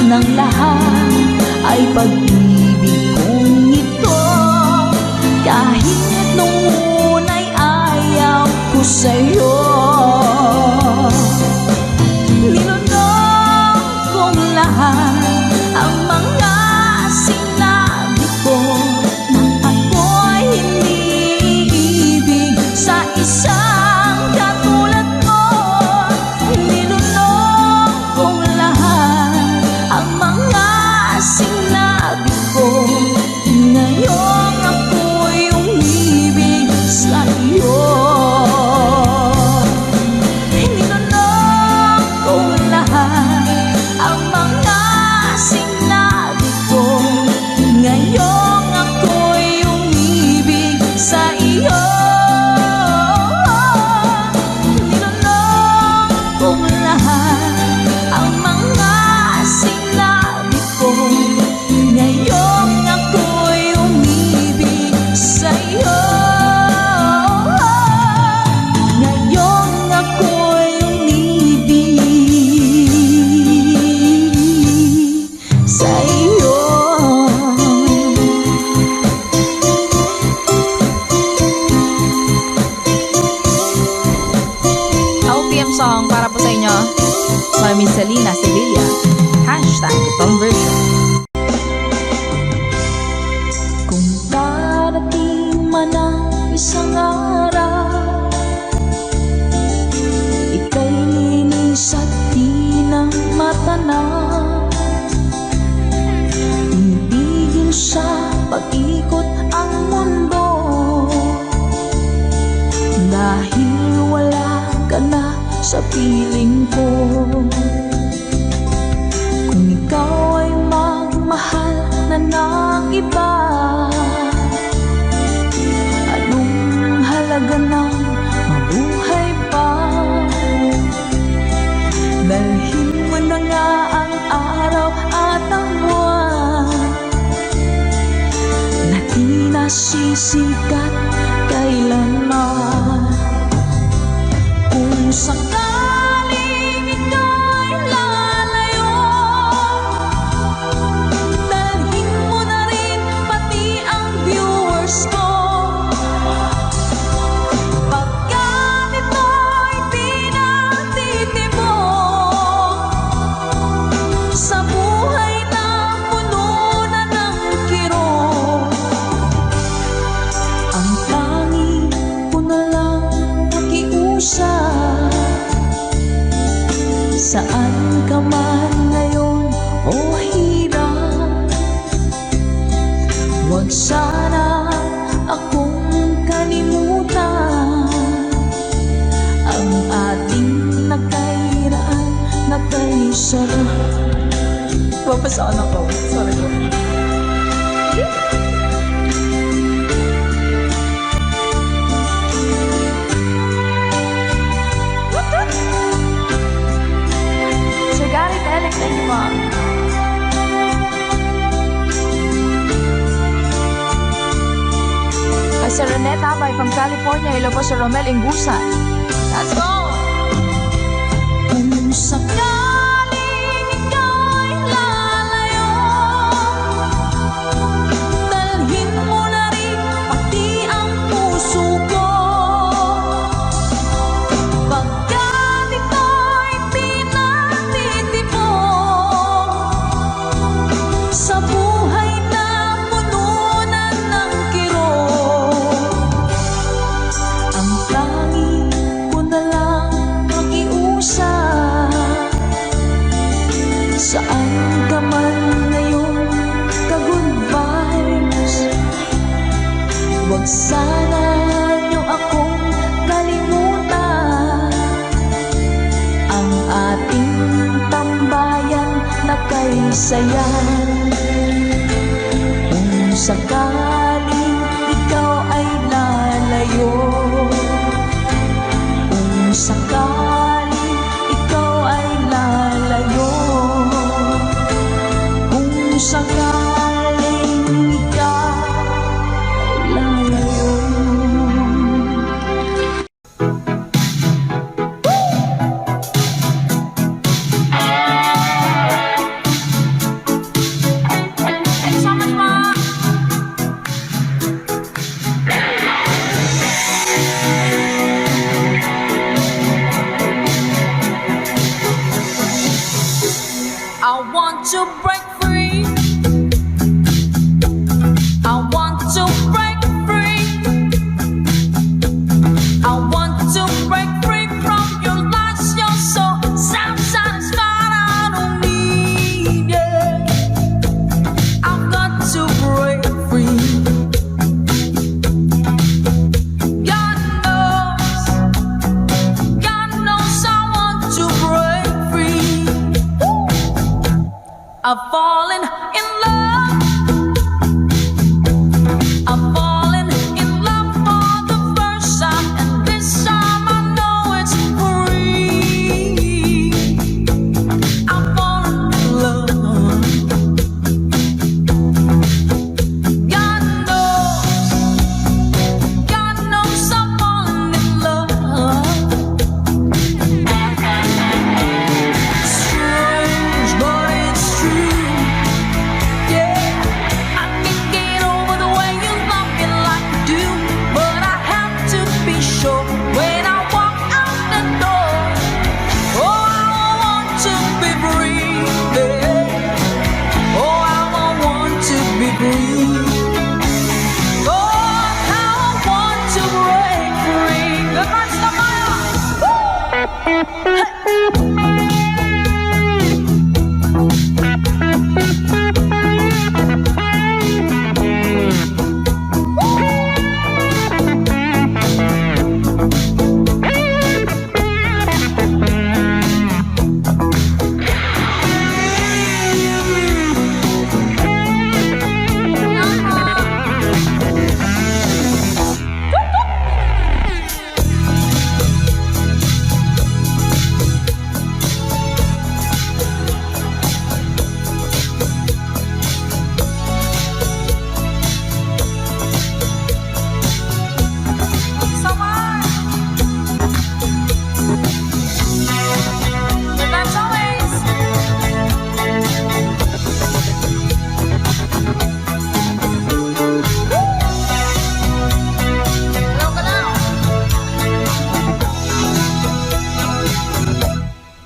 ng lahat ay pag-ibig kong ito. Kahit nung una'y ayaw ko sa'yo, nilunok kong lahat ang mga sinabi ko nang ako'y hindi ibig sa isang katulad mo. Nilunok kong lahat ang mga sinabi ko, ngayong ako'y umibig sa iyo. Nilunok kong lahat ang mga sinabi ko, ngayong ako'y umibig sa iyo. Nilunok kong lahat ang mga sinabi ko, ngayong ako'y umibig sa iyo. Ngayong ako'y umibig sa iyo. OPM song para po sa inyo, Mami Selena Sevilla. Hashtag conversion. Kung darating man ang isang araw, ika'y linis at di na matanaw, ibigin sa pag-ikot ang mundo, dahil wala ka na sa piling ko. Kung ikaw ay magmahal na ng iba, anong halaga ng mabuhay pa? Dalhin mo na nga ang araw at ang buwan na di nasisikat kailanman. Kung sakaling ika'y lalayo, dalhin mo na rin pati ang viewers ko. Pagkat ito'y di natitibok sa buhay na puno na ng kirot, ang tanging ko na lang pakiusap. Saan ka man ngayon o hirap, huwag sana akong kalimutan. Ang ating nagkairaan, nagkaisarap. Papasaan ako. Sorry po. Sir Garrett Alex, thank you, Mom. Sir Renette Abay from California. Hello po, Sir Romel Ingusan. Let's go! Kung sakaling ika'y lalayo, dalhin mo na rin pati ang puso ko. Pagkat ito'y di natitibok sa buhay na puno na ng kirot, ang tanging ko na lang pakiusap. Saan ka man ngayon, ka-good vibes, huwag sana niyo akong kalimutan. Ang ating tambayan na kay sayan. Kung sakaling ikaw ay lalayo, kung sakaling ikaw ay lalayo, kung sakaling ikaw ay lalayo. I want to break free. I want to break free. I want to break free from your lies. You're so self-satisfied. I don't need it. I've got to break free. God knows I want to break free. I've fallen in love. I've fallen in love for the first time, and this time I know it's free. I've fallen in love. God knows I've fallen in love. Strange, but it's true. Yeah, I can get over the way you love me like you do, but I have to be sure when I walk out the door. Oh, I want to be free. Yeah. Oh, I want to be free. Oh, how I want to break free. Goodbye, Samaya.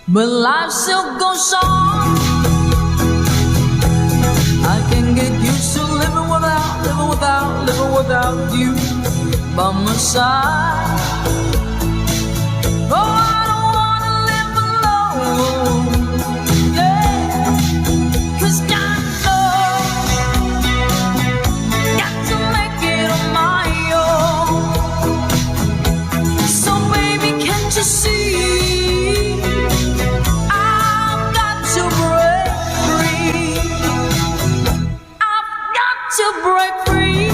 But life still goes on. I can get used to living without you by my side. Oh, I don't wanna live alone. Yeah, 'cause God knows, got to make it on my own. So baby, can't you see? To break free,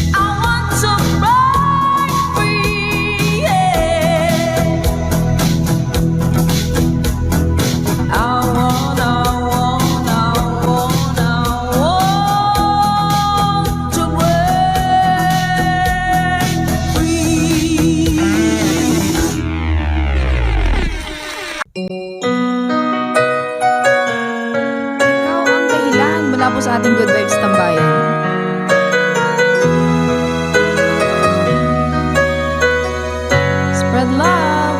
I want to break free, yeah. I want to break free. Ikaw ang dahilan mula po sa ating Good Vibes Tambayan. Spread love.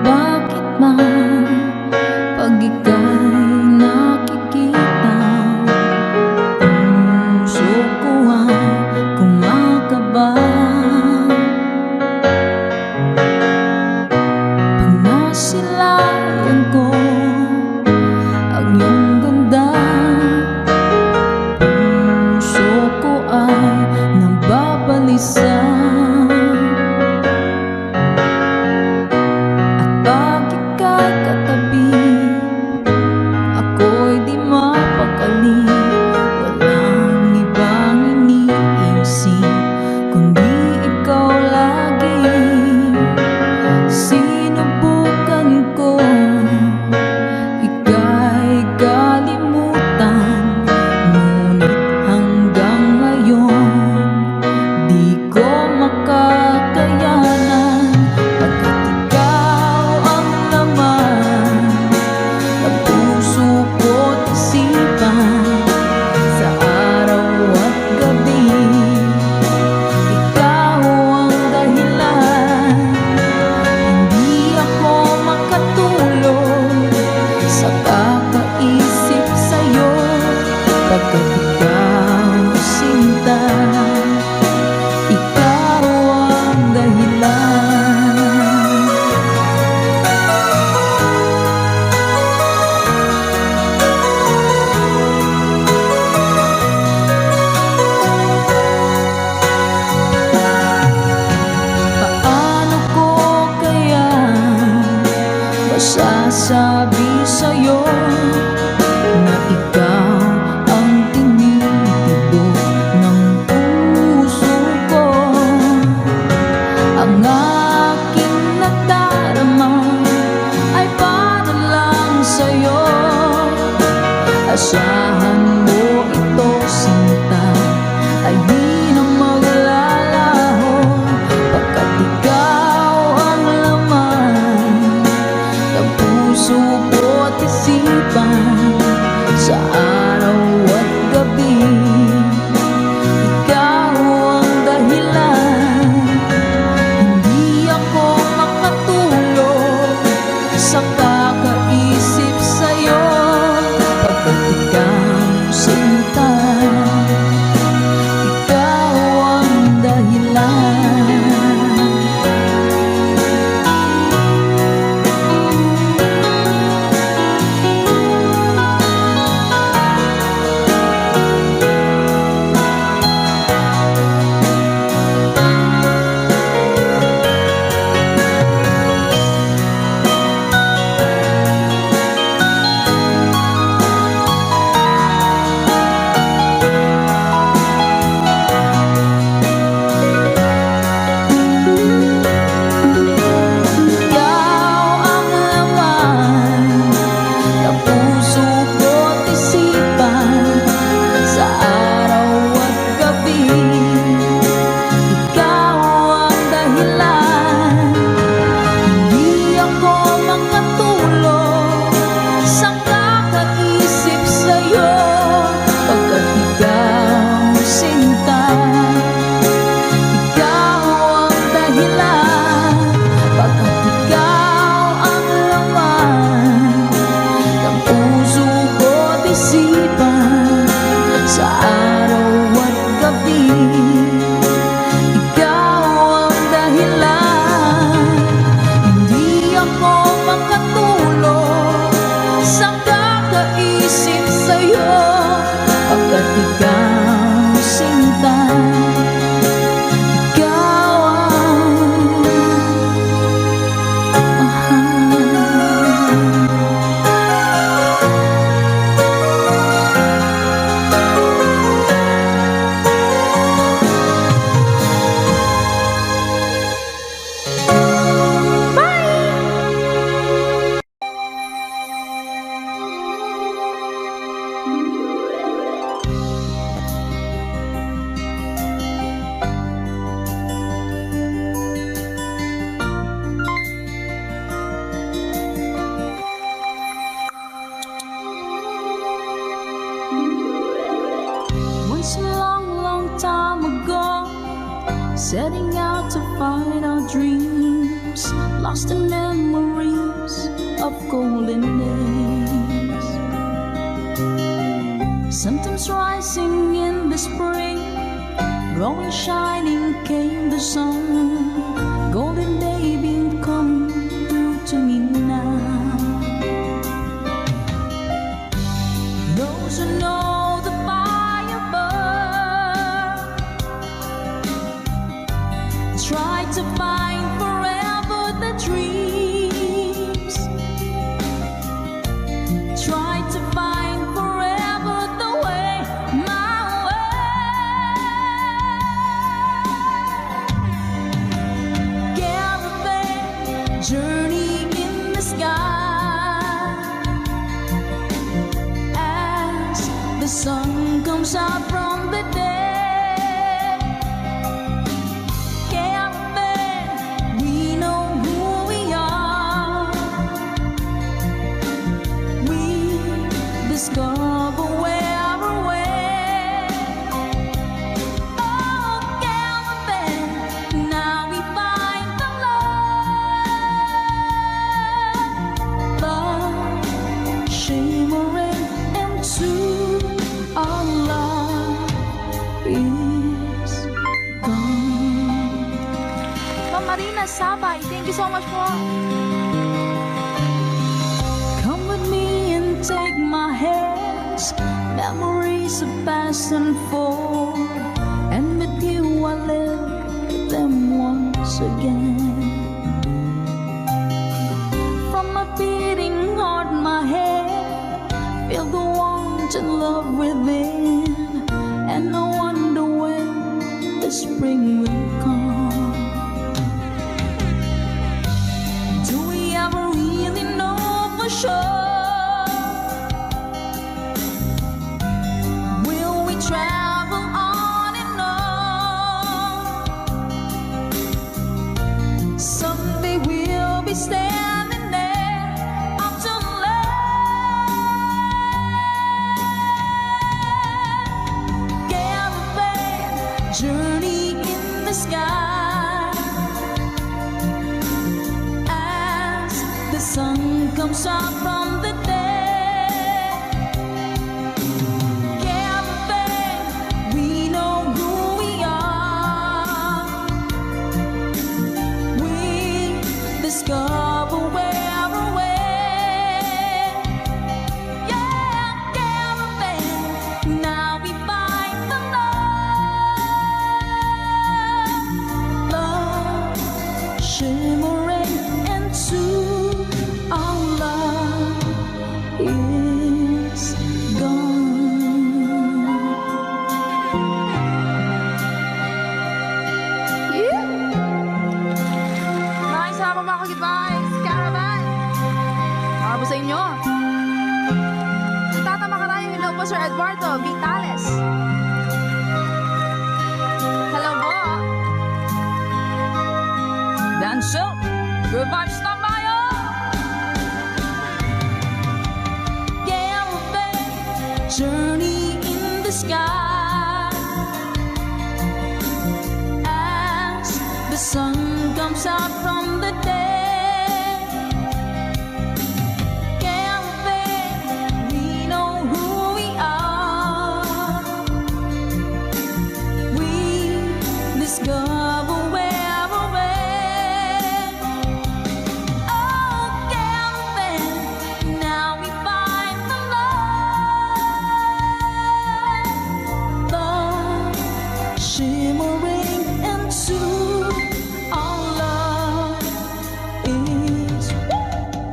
Bakit man pag ika'y nakikita, puso ko ay kumakaba. Pag nasilayan ko ang iyong ganda, nagsasabi sa'yo na ikaw ang tinitibok ng puso ko. Ang aking nadarama ay para lang sa'yo. Asahan mo ito, sinta, ay di na maglalaho, pagkat ikaw ang laman ng puso ko't isipan sa araw at gabi. Ikaw ang dahilan, hindi ako makatulog sa kakaisip sa'yo, pagkat ikaw sinta, ikaw ang dahilan. Once a long, long time ago, setting out to find our dreams, lost in memories of golden days. Sometimes rising in the spring, growing shining came the sun. Golden day beam come through to me now. Those who know the fire burn try to find forever the dreams, try to find forever the way, my way. Caravan journey in the sky as the sun comes out from the day. Discover where we're way. Oh, caravan, now we find the love, but shimmering into our love is gone. Ma'am Marina Sabay, thank you so much po. Come with me and take my hands, memories of past unfold, and with you I live them once again. From a beating and love within, and I wonder when the spring will come. Do we ever really know for sure? Will we travel on and on? Someday we'll be standing there up to caravan journey in the sky as the sun comes out from the day. Caravan, we know who we are. We discover where we're way. Yeah, caravan, now we find the love shimmering into our love is gone. Nice, habang mga ka-goodbyes, Caravan. Para po sa inyo. Tatama ka tayo. Hello po, Sir Eduardo Vitales. Hello po. Dancel, good vibes na tayo. Caravan, journey in the sky as the sun comes out from the day. Caravan, we know who we are. We discover where we're way. Oh, caravan, now we find the love shimmering into our love is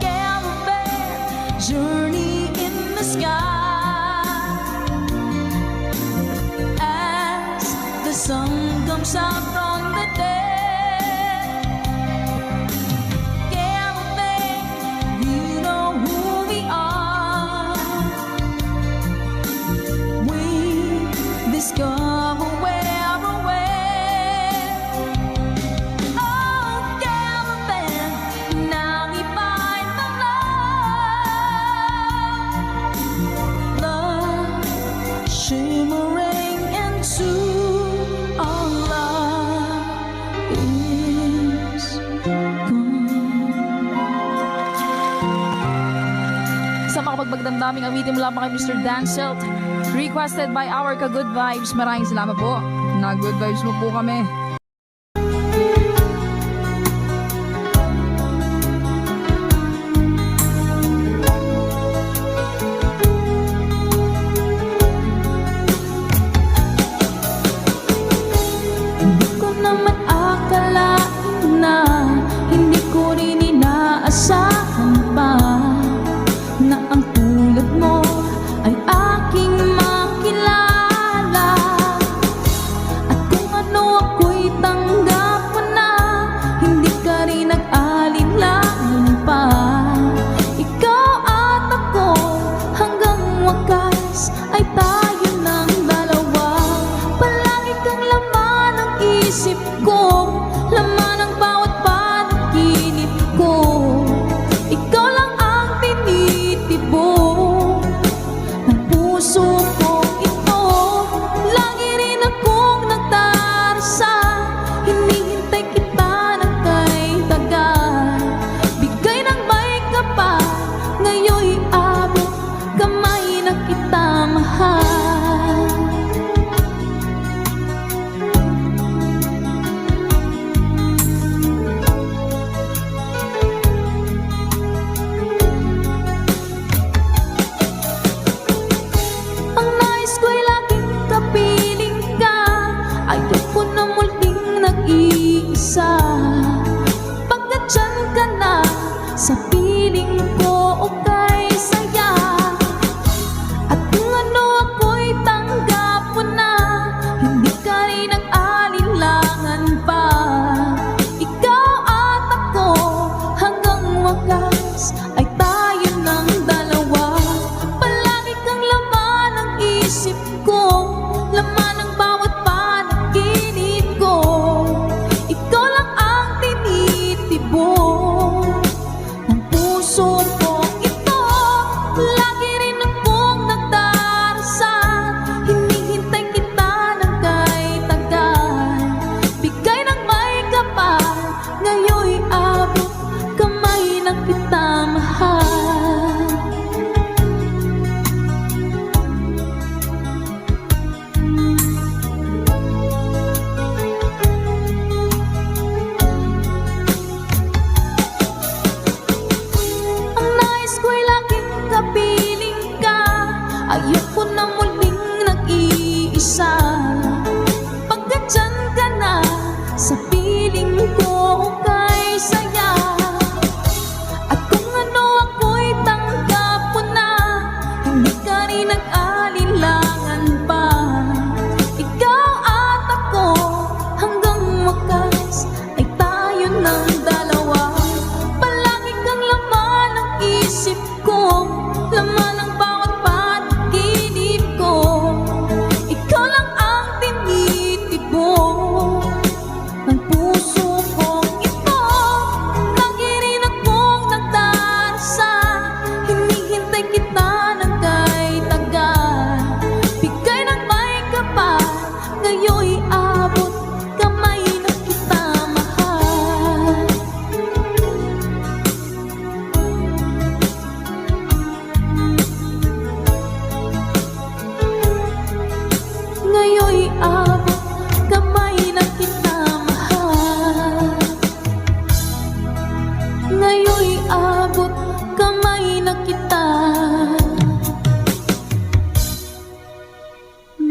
caravan journey in the sky as the sun comes out from the day. Caravan, we know who we are. We discover where we're way. Oh, caravan, now we find the love shimmering into our love is gone. Sa makapagbagdamdaming awitin mula pa kay Mr. Dancel, requested by our ka-good vibes. Maraming salamat po. Na-good vibes mo po kami. Hindi ko naman akalain na hindi ko rin inaasahan pa na ang tulad mo ay aking makilala. At kung ano ako'y tanggap mo na, hindi ka rin nag-alinlangan pa. Ikaw at ako hanggang wakas ay tayo ng dalawa. Palagi kang laman ng isip ko, laman ng bawat panaginip ko. Ikaw lang ang tinitibok ng puso ko ito. Lagi rin akong nagdarasal, hinihintay kita ng kay tagal. Bigay ng may kapal, ngayon'y abot kamay na kita mahal. Ang nais ko'y laging kapiling ka, ayoko na muling nag-iisa. Pagkat dyan ka na sa piling ko, okay saya. At kung ano Ayoko na muling nag-iisa. Pagkat dyan ka na, sa piling ko kay saya. At kung ano ako'y tanggap mo na, hindi ka rin nag-alinlangan pa. Ikaw at ako, hanggang wakas ay tayo ng dalawa. Palagi kang laman ng isip ko, laman ng bawat panaginip ko. Ikaw lang ang tinitibok ng puso kong ito. Lagi rin akong nagdarasal, hinihintay kita ng kay tagal. Bigay ng may kapal, ngayon'y abot kamay na kita mahal. Ngayon'y abot kamay na kita mahal. Ngayon'y abot kamay na kita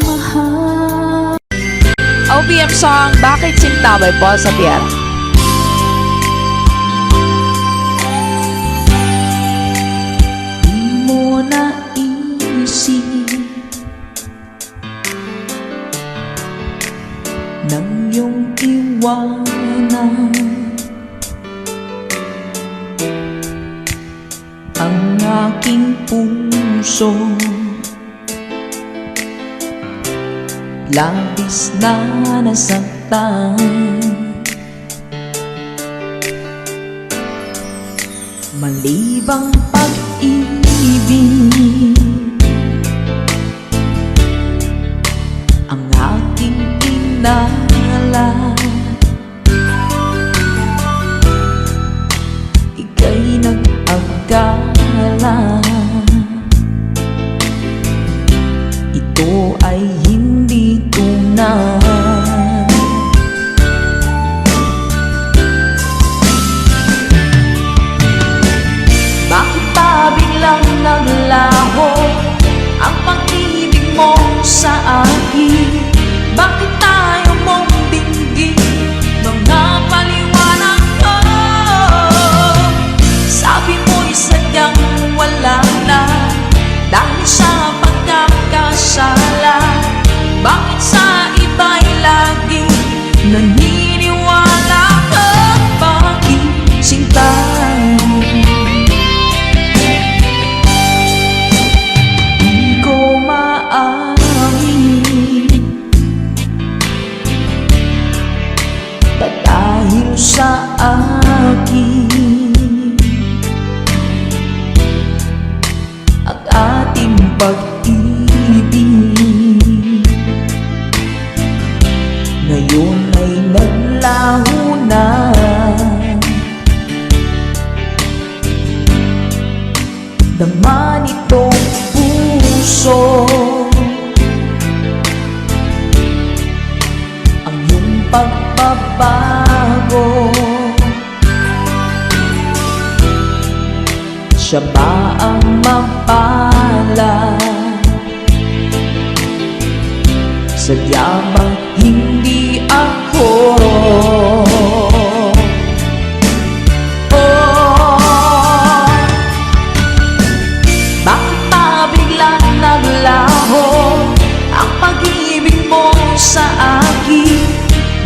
mahal. OPM song Bakit Sinta by Paul Sapiera. Di mo naisip ng iyong iwanan ang aking puso. Labis na nasaktan, malibang pag-ibig ang aking inala. Ika'y nag-agala, ito ay hindi tunay. Bakit ba biglang naglaho ang pag-ibig mo sa akin? Bakit tayo mong binggin mga paliwanag ko? Sabi mo'y sadyang wala na dahil sa pagkakasala. Bakit sa iba'y lagi naniniwala ka? Bakit sinta? Di ko maamin dahil sa akin at ating pag-ibig ngayon ay naglaho na. Naman itong puso ang iyong pagbabago. Siya ba ang mapala? Sadya bang hindi ako? Bakit ba biglang naglaho ang pag-ibig mo sa akin?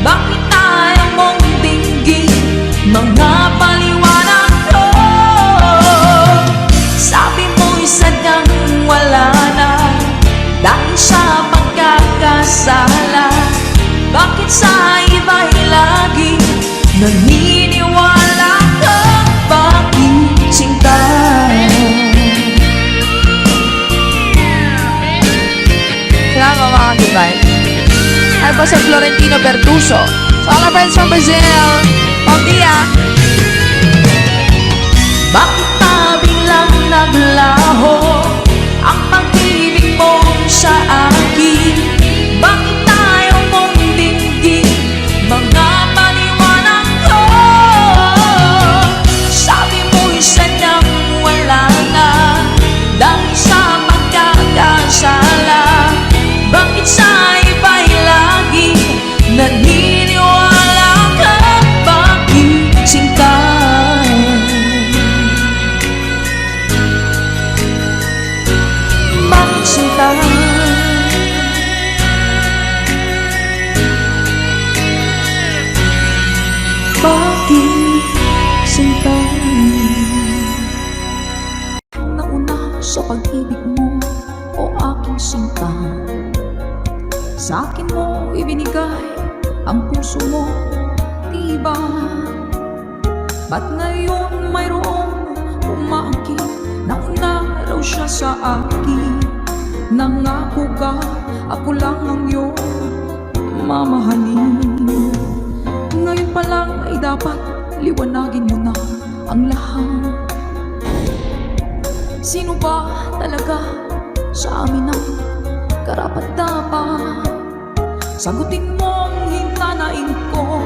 Bakit tayo mong dinggin mga paliwanag ko? Sabi mo'y sadyang wala na dahil sa pagkakasala. Bakit sa iba'y lagi naniniwala ka? Bakit sinta? Salamat mga Goodbye. Ay po sa Florentino Bertuso. So all our friends from Brazil, bom dia! Bakit pa biglang naglaho ang pag-ibig mo sa akin? Bakit tayo mong dinggin mga paliwanag ko? Sabi mo'y sadyang wala na dahil sa pagkakasala. sa pag-ibig mo, o aking sinta. Sa akin mo ibinigay ang puso mo, diba? Ba't ngayon mayroong umaangkin na una raw siya sa akin? Nangako ka, ako lang ang iyong mamahalin. Ngayon pa lang ay dapat liwanagin mo na ang lahat. Sino ba talaga sa amin ang karapat-dapat? Sagutin mo ang hintanain ko.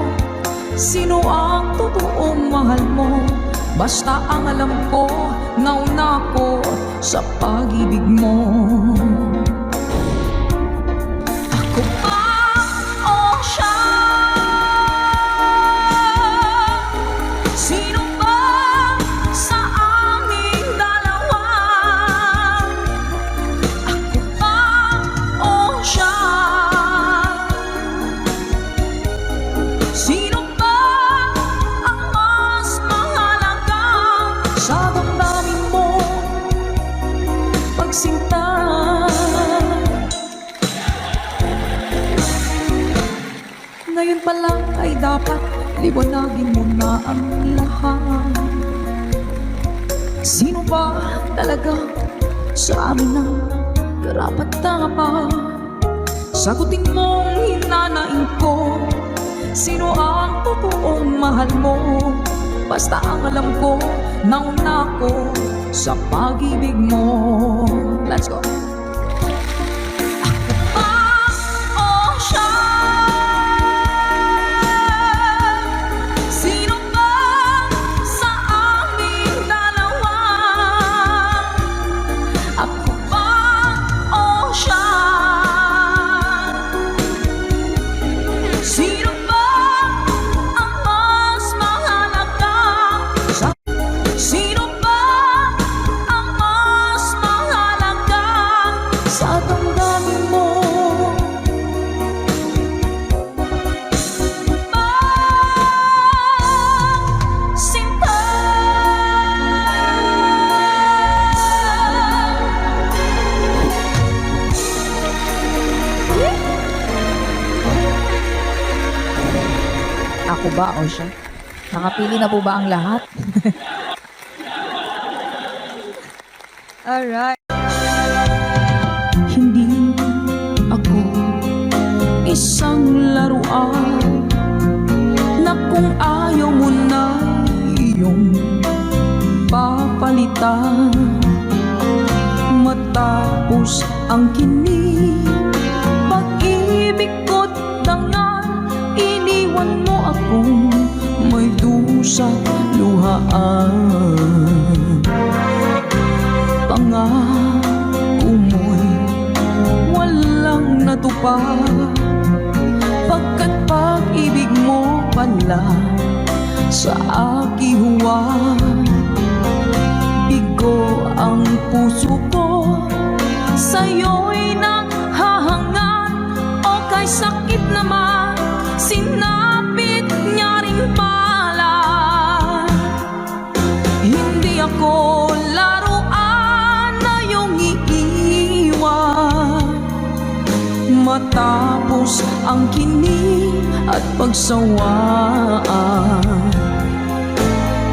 Sino ang totoong mahal mo? Basta ang alam ko, nauna ko sa pag-ibig mo. Ako ba o siya? Sino ba sa aming dalawa? Ako ba o siya? Sino ba ang mas mahalaga sa damdamin mo, pagsinta? Ngayon pa lang ay dapat liwanagin mo na ang lahat. Sino ba talaga sa amin ang karapat-dapat? Sagutin mo ang hinanain ko. Sino ang totoong mahal mo? Basta ang alam ko, nauna ko sa pag-ibig mo. Let's go. Ako ba o siya? Sino ba sa aming dalawa? Ako ba o siya? Sino ba ang mas mahalaga? Sino ba ang mas mahalaga sa damdamin mo? Pagsinta. Ako ba o siya? Nakapili na po ba ang lahat? Alright. Hindi ako isang laruan na kung ayaw mo na iyong papalitan. Matapos ang kinig, pag-ibig ko't dangal, iniwan mo akong may dusang luhaan. Pangako mo'y walang natupad, pagkat pag-ibig mo pala sa aking huwad. Bigo ang puso ko, sa'yo'y nanghahangat, o kay sakit naman, sinapit niya rin pala. Hindi ako laruan na iyong iiwan. Matapos ang kinig at pagsawaan,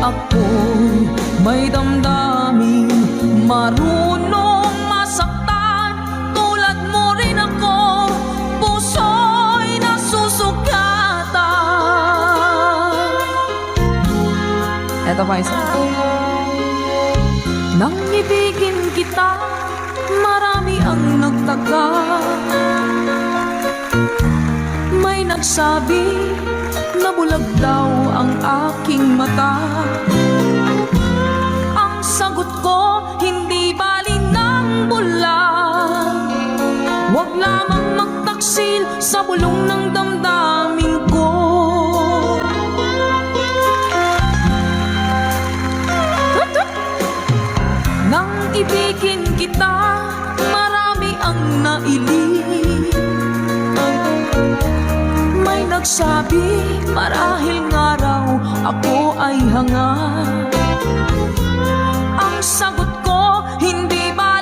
ako'y may damdamin, marunong masaktan. Tulad mo rin ako, puso'y nasusugatan. Eto pa isa. Nang ibigin kita, marami ang nagtaka. May nagsabi na bulag daw ang aking mata. Ang sagot ko, hindi bali ng bulag. Huwag lamang magtaksil sa bulong ng damdamin ko. Nang ibigin kita, marami ang nailing. May nagsabi, marahil nga raw ako ay hanga. Ang sagot ko, hindi ba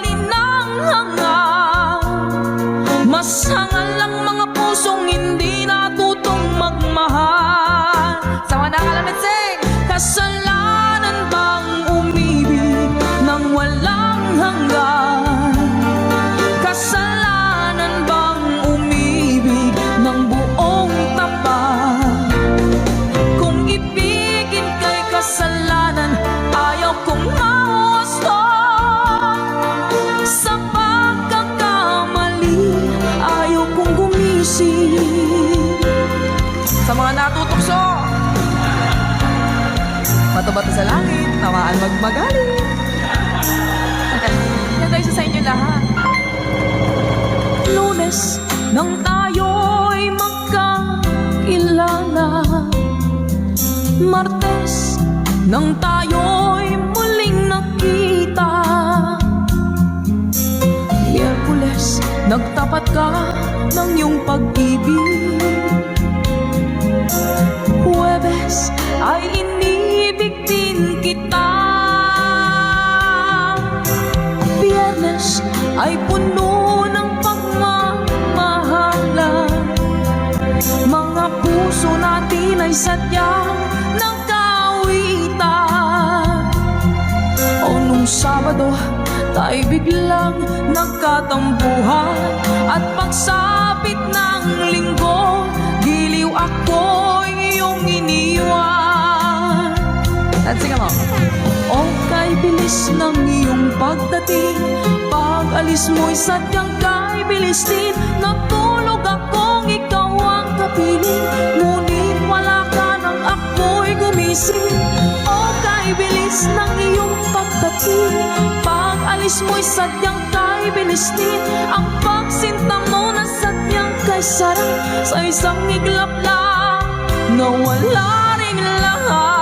bato sa langit, tamaan magmagaling. Ganda isa sa inyo lahat. Lunes nang tayo'y magkakilala, Martes nang tayo'y muling nakita, Miyerkules nagtapat ka ng iyong pag-ibig, Huwebes ay inibig din kita, Biyernes ay puno ng pagmamahalan, mga puso natin ay sadyang nagkawitan. O nung Sabado, tayo biglang nagkatampuhan, at pagsapit ng Linggo, giliw ako'y iyong iniwan. Let's sing along. O kay bilis ng iyong pagdating, pag-alis mo'y sadyang kay bilis din, natulog akong ikaw ang kapiling, ngunit wala ka nang ako'y gumising. O kay bilis ng iyong pagdating, pag-alis mo'y sadyang kay bilis din, ang pagsinta mo na sadyang kay sarap, sa isang iglap lang nawala ring lahat.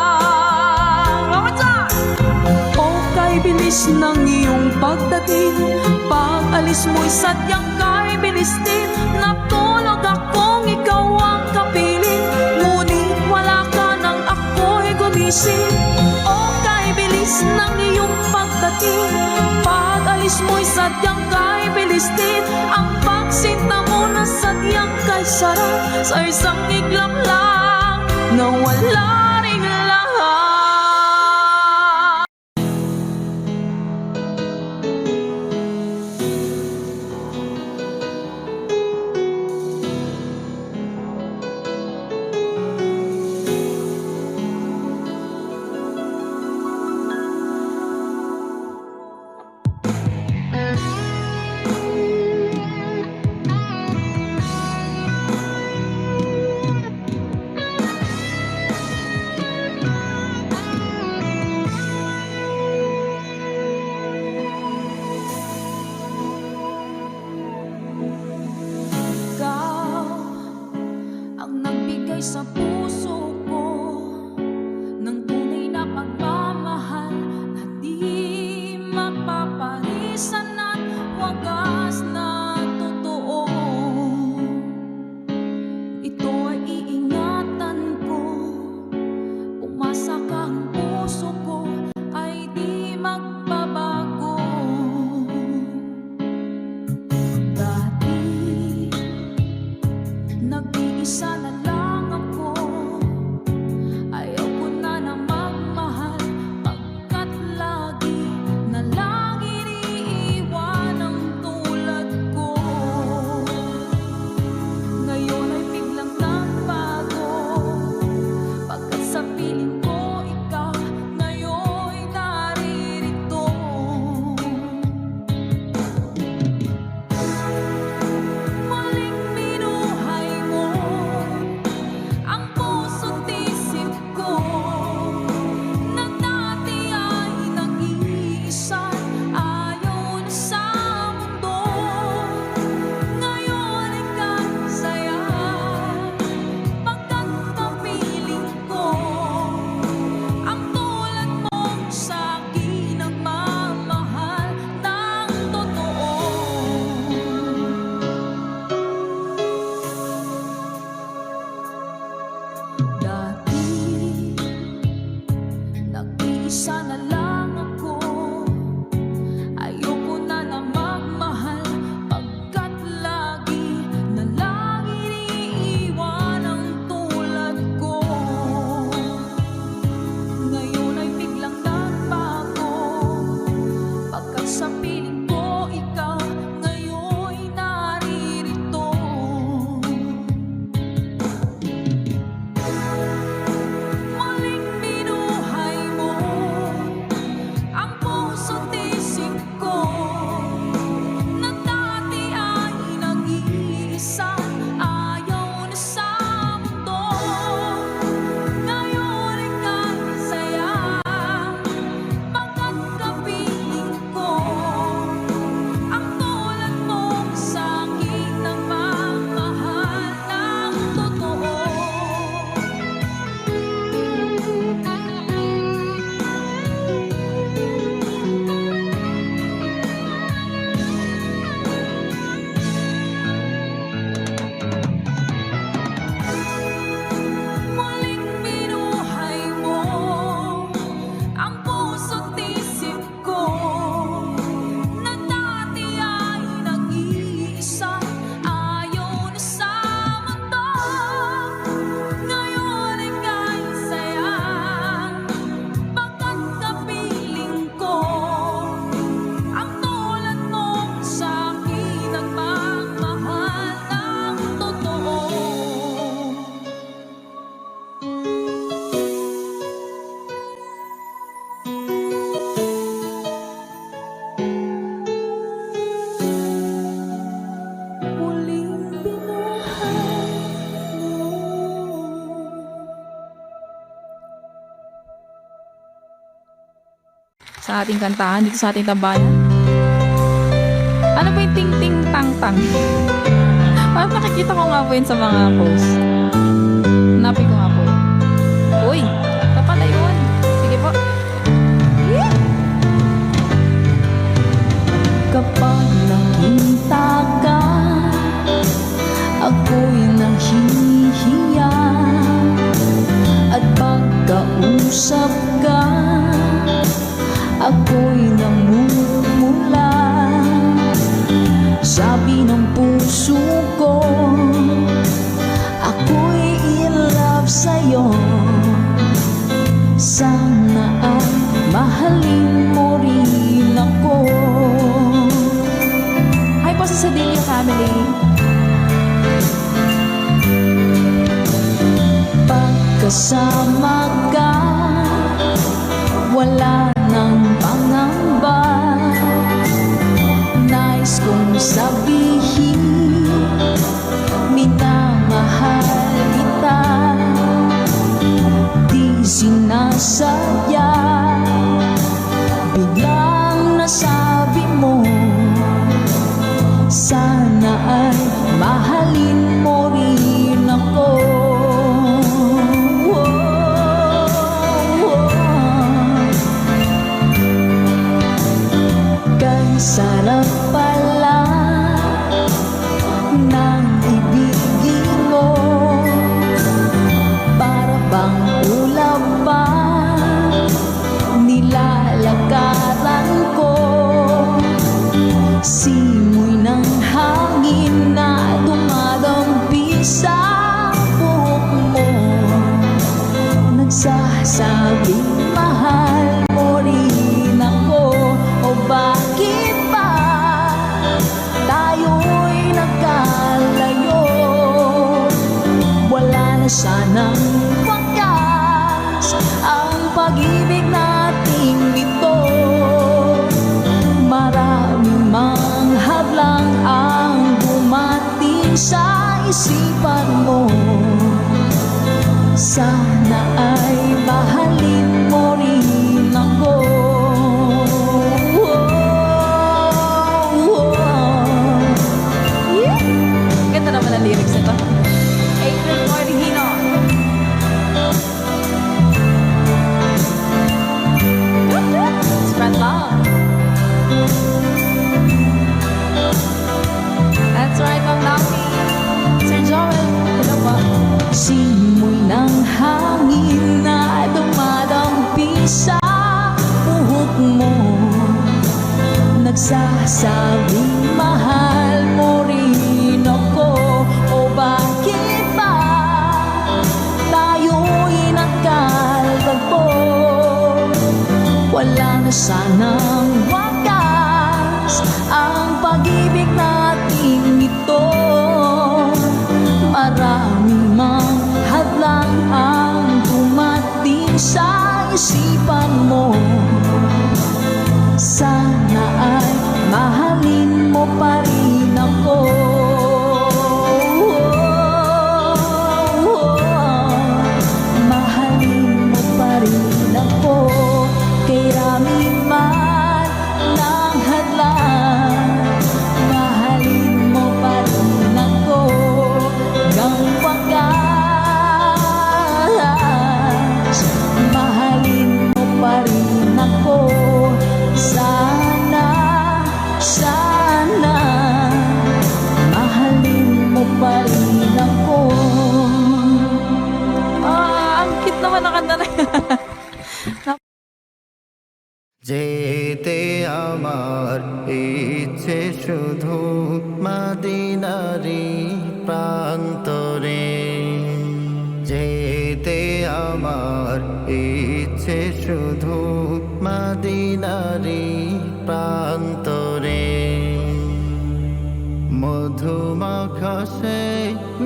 O kay bilis ng iyong pagdating, pag-alis mo'y sadyang kay bilis din, natulog akong ikaw ang kapiling, ngunit wala ka nang ako'y gumising. O kay bilis ng iyong pagdating, pag-alis mo'y sadyang kay bilis din, ang pagsinta mo na sadyang kay sarap, sa isang iglap lang nawala ring lahat. ating kantahan dito sa ating tambayan. Ano ba yung ting-ting-tang-tang? Parang nakikita ko nga po yun sa mga post. Hanapin ko nga po yun. Uy, ito pala yun. Sige po. Kapag nakita ka, ako'y nahihiya. At pagkausap ka, ako'y namumula. Sabi ng puso ko, ako'y in love sa'yo. Sana ay mahalin mo rin ako. Hi po sa Sadilio family. Pagkasama ka, wala nang pangamba. Nais kong sabihin, minamahal kita. Di sinasadya, biglang nasabi mo, sana ay mahalin mo rin ako. Sarap pala ng ibigin mo, para bang ulap pa nilalakaran ko. Simoy ng hangin na dumadampi sa buhok mo, nagsasabing mahal mo rin ako. O bakit tayo'y nagkalayo? Wala na sanang wakas ang pag-ibig nating ito. Maraming mga hadlang ang dumating sa isipan mo. Sana ay mahalin mo rin ako. Ganda naman ang lyrics nito. April Cordigino. Spread love. That's right, Ma'am Naki. Sir Joel, hello po. Simoy ng hangin na dumadampi sa buhok mo, nagsasabing mahal mo rin ako. O bakit ba tayo'y nagkalagpo? Wala na sanang wakas ang pag-ibig nating ito. Maraming mga hadlang ang dumating sa isipan mo. Sana ay mahalin mo pa rin ako. Mahalin mo pa rin ako. Kay rami man ng hadlang, mahalin mo pa rin ako. Hanggang wakas, mahalin mo pa rin ako. Sana, sana mahalin mo pa rin ako. Ang cute naman na kanta na yan. যেতে আমার ইচ্ছে শুধু মদিনারি প্রান্তরে। যেতে আমার ইচ্ছে শুধু মদিনারি প্রান্তরে। মধুমাখা সে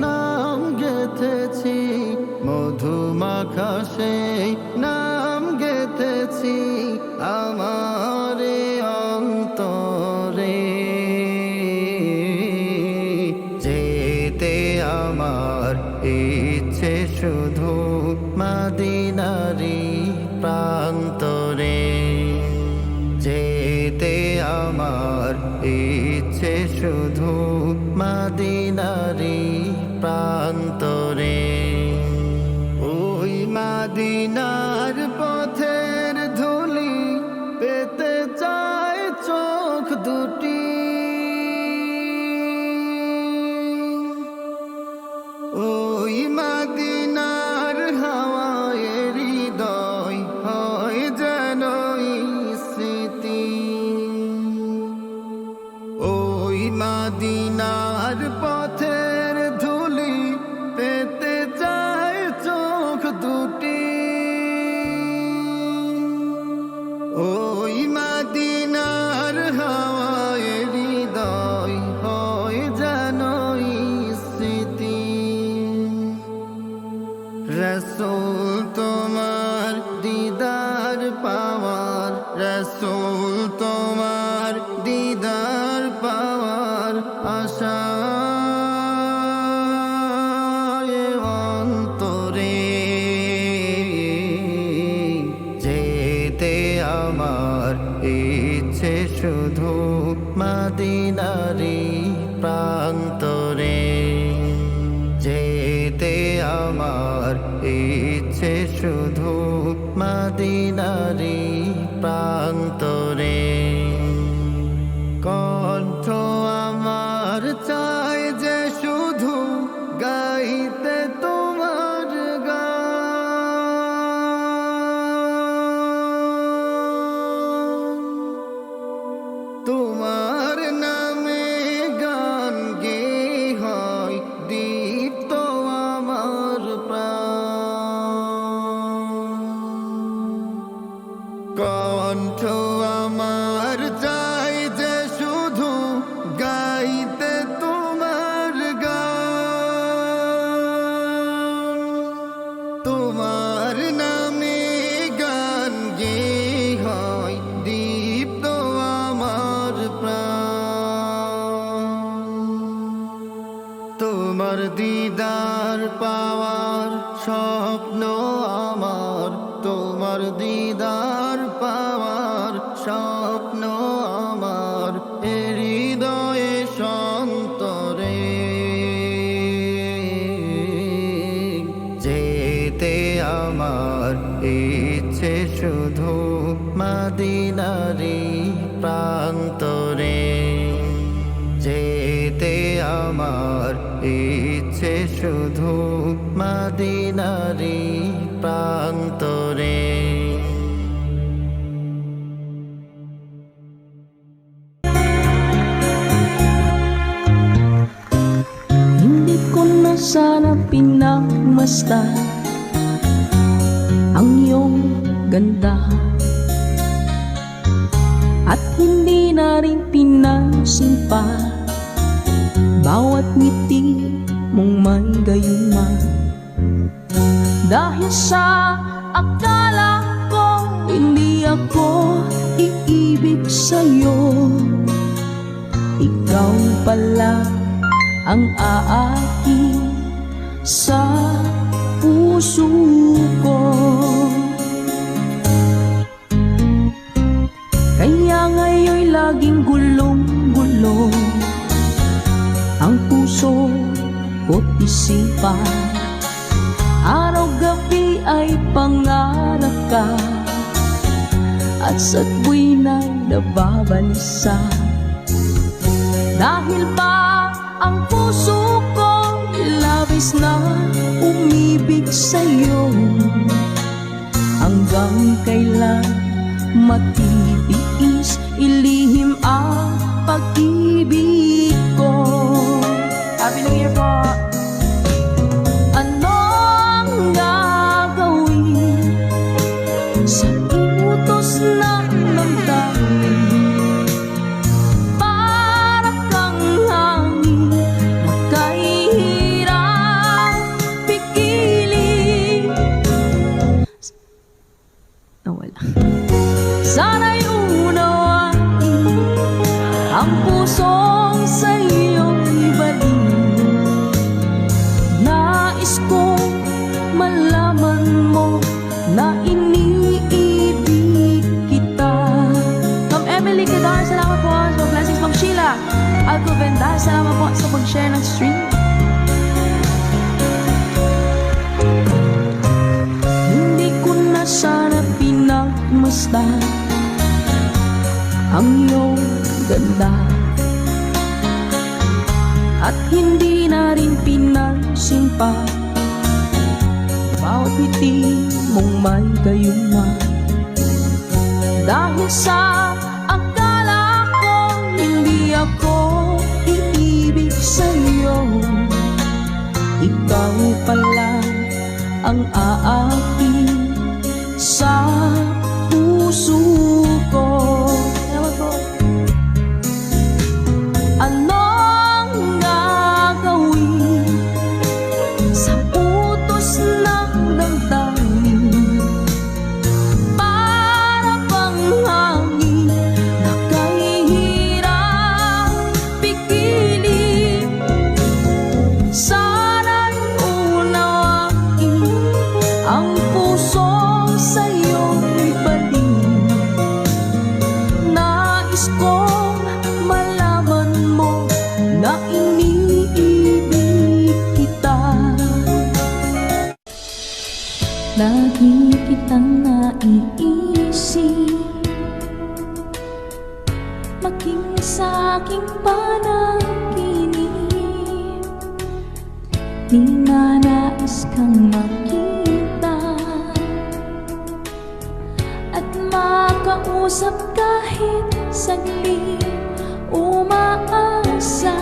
নাম গেথেছি, মধুমাখা সে নাম গেথেছি আমার অন্তরে। যেতে আমার ইচ্ছে শুধু মদিনারি প্রান্তরে। আমার ইচ্ছে শুধু মদিনারি প্রান্তরে। ওই মদিনার পথের ধুলি পেতে চায় চোখ দুটি, ওই মদিনার হাওয়ায় হৃদয় হয় যেন স্মৃতি। ওই মদিনার পথের ধুলি পেতে চায় চোখ দুটি, ওই মদিনার হাওয়ায় হৃদয় হয় যেন স্মৃতি। রসূল তোমার দিদার পাওয়ার, রসূল তোমার দিদার পাওয়ার আশায় অন্তরে। যেতে আমার ইচ্ছে শুধু মদিনারি প্রান্তরে। যেতে আমার ইচ্ছে শুধু মদিনারি প্রান্তরে। কণ্ঠ আমার চায় যে শুধু গাইতে তোমার গান, তোমার নামে গান গে হয় দীপ্ত আমার প্রাণ। কণ্ঠ আমার চাই যে শুধু গাইতে তোমার গান, তোমার নামে গান গে হয় দীপ্ত আমার প্রাণ। তোমার দিদার পাওয়ার স্বপ্ন আমার, তোমার দিদার পাওয়ার স্বপ্ন আমার হৃদয়ে সন্তরে। যেতে আমার ইচ্ছে শুধু মদিনারি প্রান্তরে। যেতে আমার ইচ্ছে শুধু মদিনারি প্রান্তরে। Hindi ko na sana pinagmasdan ang iyong ganda, at hindi na rin pinansin pa bawat ngiti mong may gayuma. Dahil sa akala ko hindi ako iibig sa'yo, ikaw pala ang aaki sa puso ko. Kaya ngayon'y laging gulong-gulong ang puso ko't isipan. Araw-gabi ay pangarap ka, at sa tuwina'y nababalisa. Dahil ba ang puso ko labis na umibig sa'yo, hanggang kailan matitiis ilihim ang pag-ibig ko. Happy New Year po! Ano ang gagawin sa inutos ng damdamin? Para kang hangin na kahirap pigilin. Nawala. Sana'y unawain ang pusong sa'yo'y ibalik. Nais kong malaman mo na iniibig kita. Come Emily! Angelica Dar, salamat po sa blessings. Ma'am Sheila Alcovenda, salamat po sa pag-share ng stream. Hindi ko na sana pinagmasdan ang iyong ganda, at hindi na rin pinansin pa bawat ngiti mong may gayuma. Dahil sa akala ko hindi ako iibig sa'yo, ikaw pala ang aaking sa puso ko. Anong gagawin sa utos ng damdamin? Para bang hangin na kahihirap pigilin. Sana'y unawain ang pusong sa'yo'y balik. Nais kong malaman mo na iniibig kita. Lagi kitang naiisip, maging sa aking panaginip. Di na nais kang makita at makausap kahit saglit. Umaasa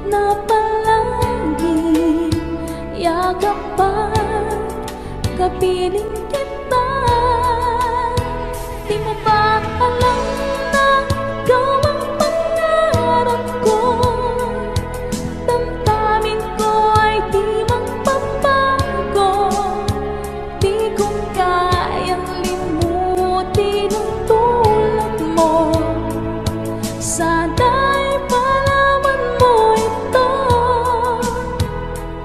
na palagi yakapan, kapiling kita. Di mo ba alam na ikaw ang pangarap ko? Damdamin ko ay di magbabago. Di ko kayang limutin ang tulad mo. Sana'y malaman mo ito.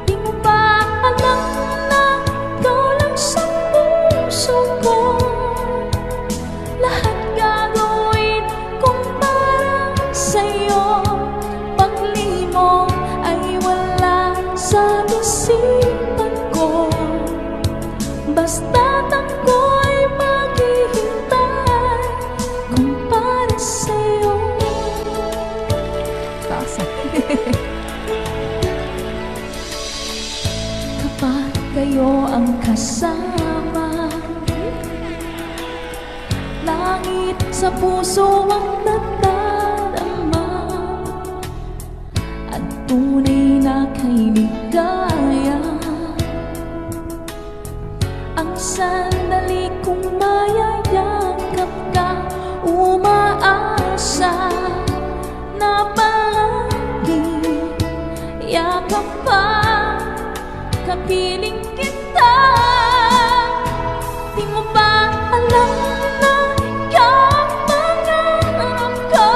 Di mo ba alam na ikaw lang sa puso ko? Lahat gagawin kong para sa'yo. Paglimong ay wala sa isipan ko. Basta't ako'y maghihintay kung para sa'yo. Kapag kayo ang kasama, langit sa puso ang nadarama, at tunay na kay ligaya. Ang sandali kong mayayakap ka, umaasa na palagi yakap pa, kapiling kita. Di mo ba alam na ikaw ang pangarap ko?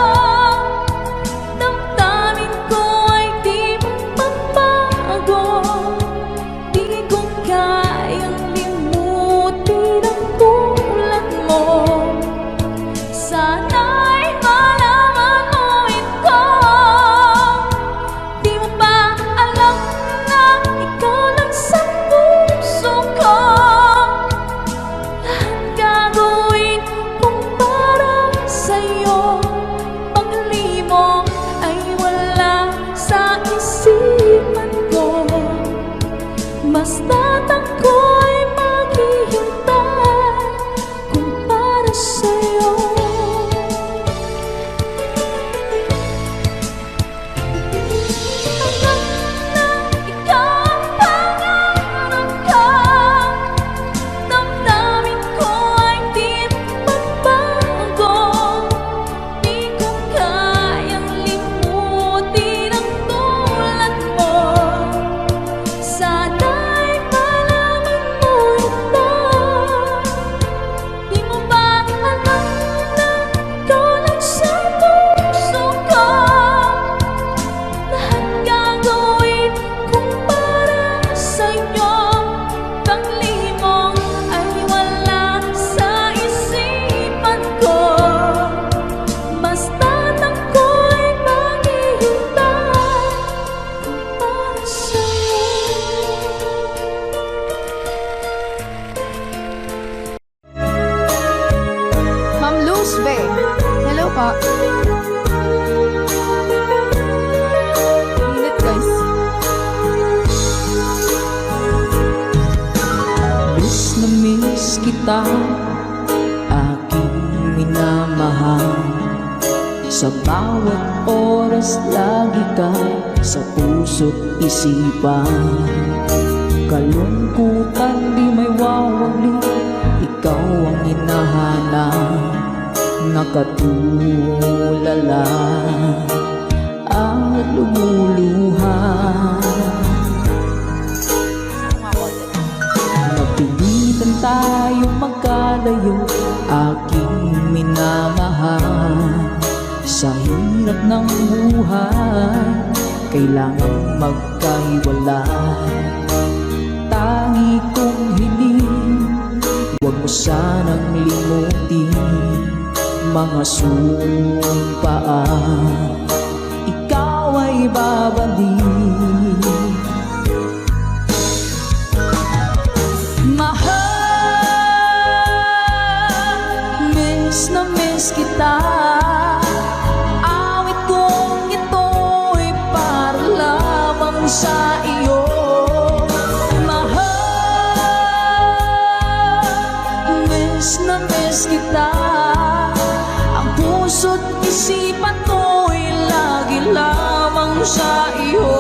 Damdamin ko ay di magbabago. Di ko kayang limutin ang tulad kita, aking minamahal. Sa bawat oras lagi ka sa puso't isipan. Kalungkutan di may wawali, ikaw ang hinahanap. Nakatulala at lumuluha. Napilitan tayong magkalayo, aking minamahal. Sa hirap ng buhay, kailangang magkahiwalay. Tangi kong hiling, huwag mo sanang limutin mga sumpaan, ikaw ay babalik. Mahal, miss na miss kita. Awit kong ito'y para lamang sa iyo. Mahal, miss na miss kita. Ang puso't isipan ko'y lagi lamang sa iyo.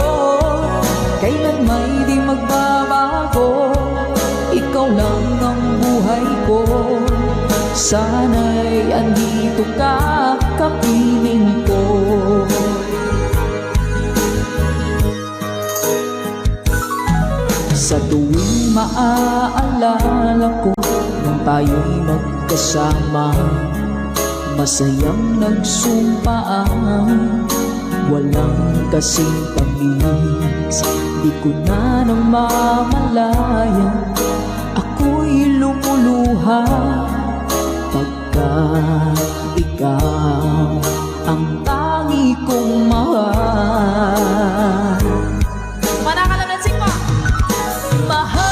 Kailan may di magbabago, ikaw lang ang buhay ko. Sana'y andito ka, kapiling ko. Sa tuwing maaalala ko nang tayo'y magkasama, masayang nagsumpaan, walang kasing tamis. Di ko na namamalayan, ako'y lumuluha pagkat ikaw ang tangi kong mahal. Manakalansing mo! Mahal,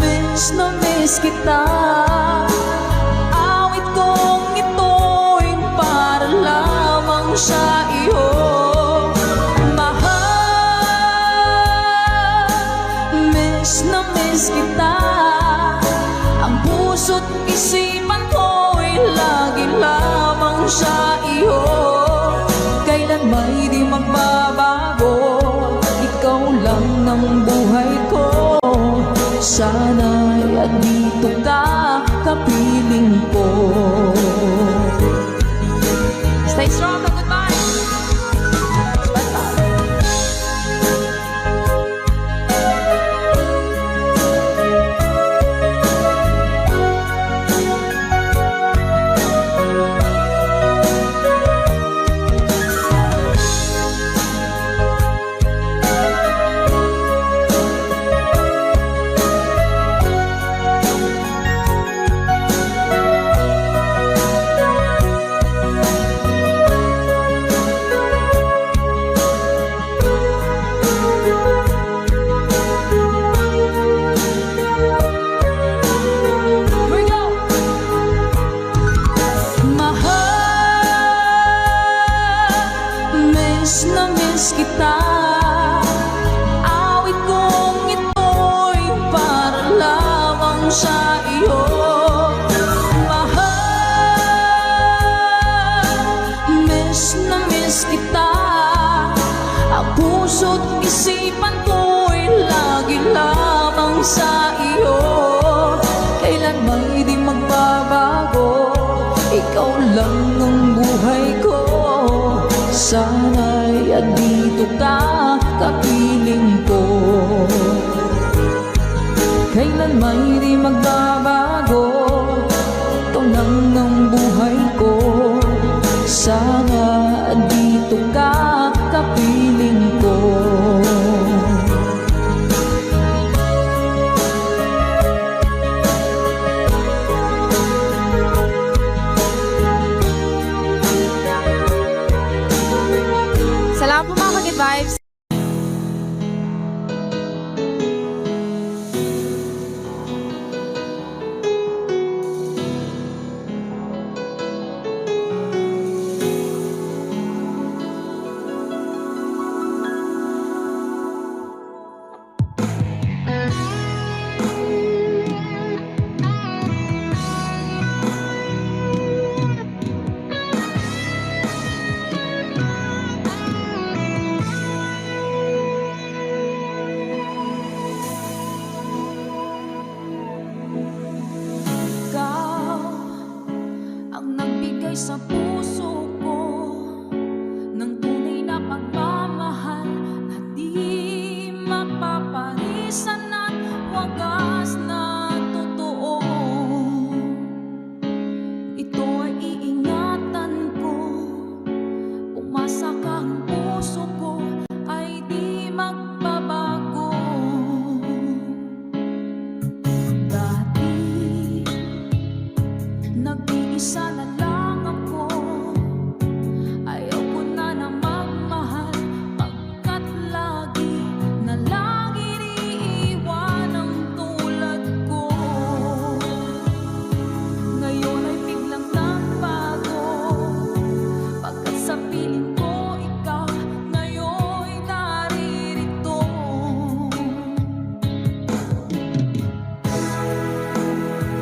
miss na miss kita. Awit kong ito'y para lamang sa iyo. Mahal, miss na miss kita. Ang puso't isipan ko'y lagi lamang sa iyo. Kailan may di magbabago, ikaw lang ng buhay ko. Sana'y andito ka, kapiling ko. Stay strong, goodbye. Miss na miss kita. Awit kong ito'y para lamang sa iyo. Mahal, miss na miss kita. Ang puso't isipan ko'y lagi lamang sa iyo. Kailan may di magbabago, ikaw lang ang buhay ko. Sana'y andito ka, kapiling ko. Kailan may di magbabago, ikaw lang ang buhay ko. Sana andito ka, kapiling ko. Salamat po mga Ka-Good Vibes. ibigay sa puso ko ng tunay na pagmamahal na di mapaparisan at wagas na totoo. Ito ay iingatan ko, umasa ka ang puso ko ay di magbabago. Dati nag-iisa na lang ako, ayaw ko na magmahal pagkat lagi na lang iniiwan ang tulad ko. Ngayon ay biglang nagbago, pagkat sa piling ko ikaw ngayon'y naririto.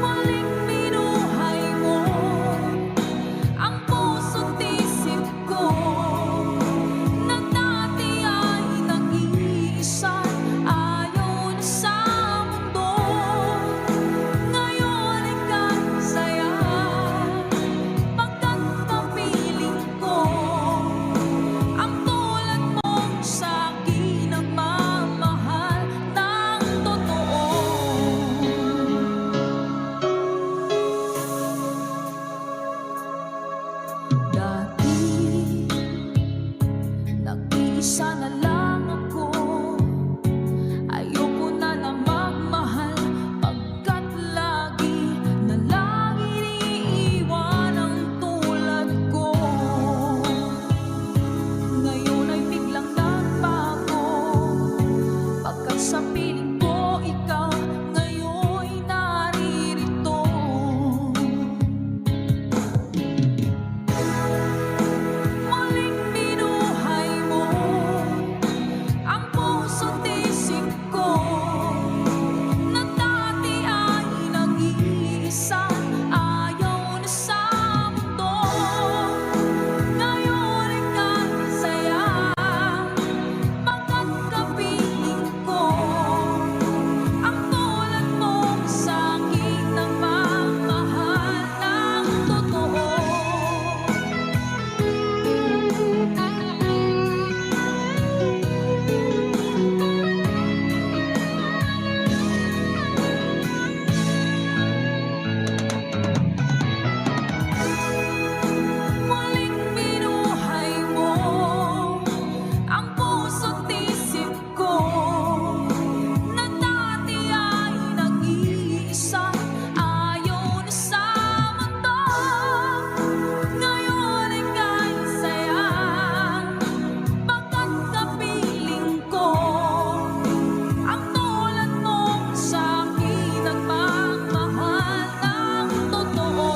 Muling binuhay mo ang puso't isip ko, na dati ay nag-iisa, ayaw na sa mundo. Ngayon ika'y saya, pagkat kapiling ko ang tulad mong sa'kin nagmamahal ng totoo. Dati nag-iisa na lang ako, ayoko na magmahal pagkat lagi na lang iniiwan ang tulad ko. Ngayon ay biglang nagbago, pagkat sa piling ko ikaw ngayon'y naririto. Muling binuhay mo ang puso't isip ko, na dati ay nag-iisa, ayaw na sa mundo. Ngayon ika'y saya, pagkat kapiling ko ang tulad mong sa'kin nagmamahal ng totoo. Muling binuhay mo ang puso't isip ko, na dati ay nag-iisa, ayaw na sa mundo. Ngayon ika'y saya, pagkat kapiling ko ang tulad mong sa'kin nagmamahal ng totoo.